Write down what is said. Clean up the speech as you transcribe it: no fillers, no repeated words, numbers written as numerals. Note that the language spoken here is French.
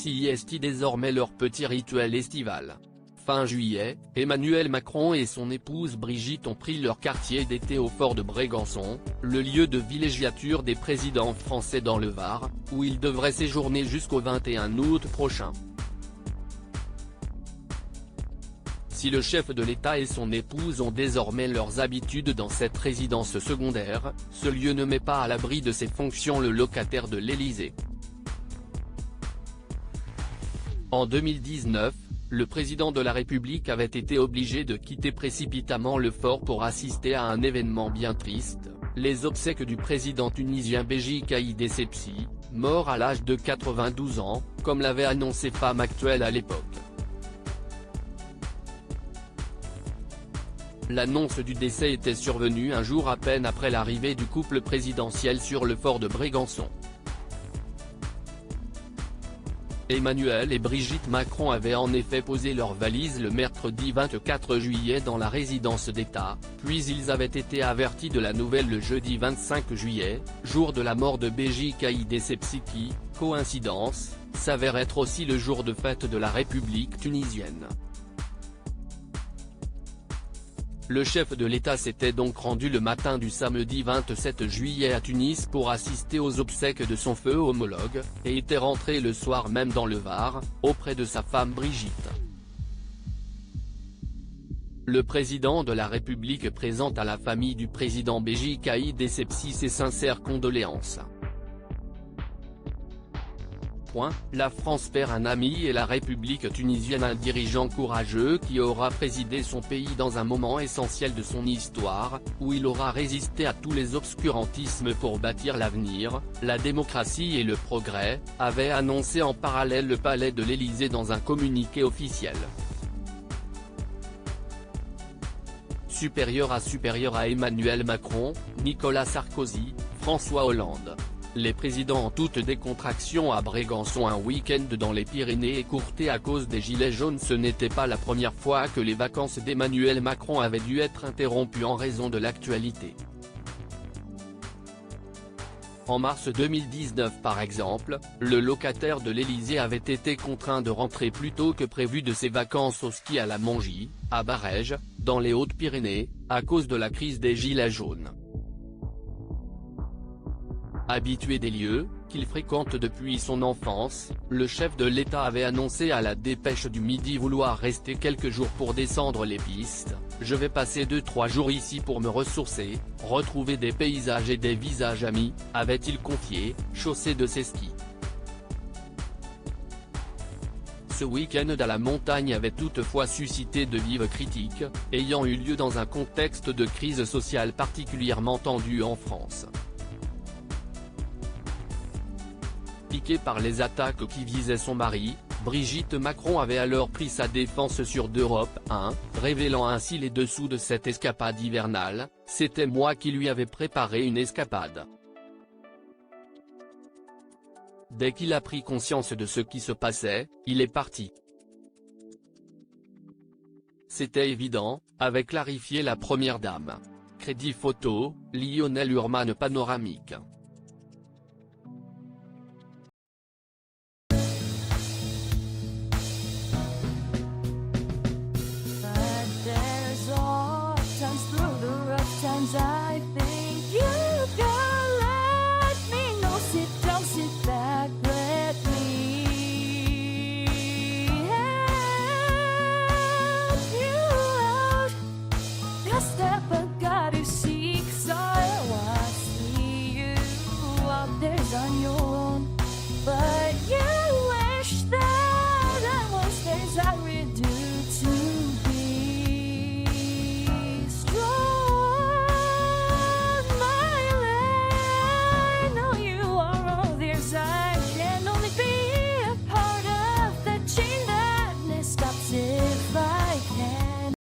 siestent désormais leur petit rituel estival. Fin juillet, Emmanuel Macron et son épouse Brigitte ont pris leur quartier d'été au fort de Brégançon, le lieu de villégiature des présidents français dans le Var, où ils devraient séjourner jusqu'au 21 août prochain. Si le chef de l'État et son épouse ont désormais leurs habitudes dans cette résidence secondaire, ce lieu ne met pas à l'abri de ses fonctions le locataire de l'Élysée. En 2019, le président de la République avait été obligé de quitter précipitamment le fort pour assister à un événement bien triste, les obsèques du président tunisien Béji Caïd Essebsi, mort à l'âge de 92 ans, comme l'avait annoncé Femme Actuelle à l'époque. L'annonce du décès était survenue un jour à peine après l'arrivée du couple présidentiel sur le fort de Brégançon. Emmanuel et Brigitte Macron avaient en effet posé leurs valises le mercredi 24 juillet dans la résidence d'État, puis ils avaient été avertis de la nouvelle le jeudi 25 juillet, jour de la mort de Béji Caïd Essebsi qui, coïncidence, s'avère être aussi le jour de fête de la République tunisienne. Le chef de l'État s'était donc rendu le matin du samedi 27 juillet à Tunis pour assister aux obsèques de son feu homologue, et était rentré le soir même dans le Var, auprès de sa femme Brigitte. Le président de la République présente à la famille du président Béji Caïd Essebsi ses sincères condoléances. La France perd un ami et la République tunisienne un dirigeant courageux qui aura présidé son pays dans un moment essentiel de son histoire, où il aura résisté à tous les obscurantismes pour bâtir l'avenir, la démocratie et le progrès, avait annoncé en parallèle le palais de l'Élysée dans un communiqué officiel. Supérieur à Emmanuel Macron, Nicolas Sarkozy, François Hollande. Les présidents en toute décontraction à Brégançon un week-end dans les Pyrénées écourté à cause des gilets jaunes. Ce n'était pas la première fois que les vacances d'Emmanuel Macron avaient dû être interrompues en raison de l'actualité. En mars 2019 par exemple, le locataire de l'Élysée avait été contraint de rentrer plus tôt que prévu de ses vacances au ski à la Mongie, à Barèges, dans les Hautes-Pyrénées, à cause de la crise des gilets jaunes. Habitué des lieux, qu'il fréquente depuis son enfance, le chef de l'État avait annoncé à la Dépêche du Midi vouloir rester quelques jours pour descendre les pistes. « Je vais passer 2-3 jours ici pour me ressourcer, retrouver des paysages et des visages amis », avait-il confié, chaussé de ses skis. Ce week-end à la montagne avait toutefois suscité de vives critiques, ayant eu lieu dans un contexte de crise sociale particulièrement tendue en France. Piquée par les attaques qui visaient son mari, Brigitte Macron avait alors pris sa défense sur d'Europe 1, révélant ainsi les dessous de cette escapade hivernale. « C'était moi qui lui avais préparé une escapade. Dès qu'il a pris conscience de ce qui se passait, il est parti. C'était évident », avait clarifié la première dame. Crédit photo, Lionel Urman panoramique. Times I think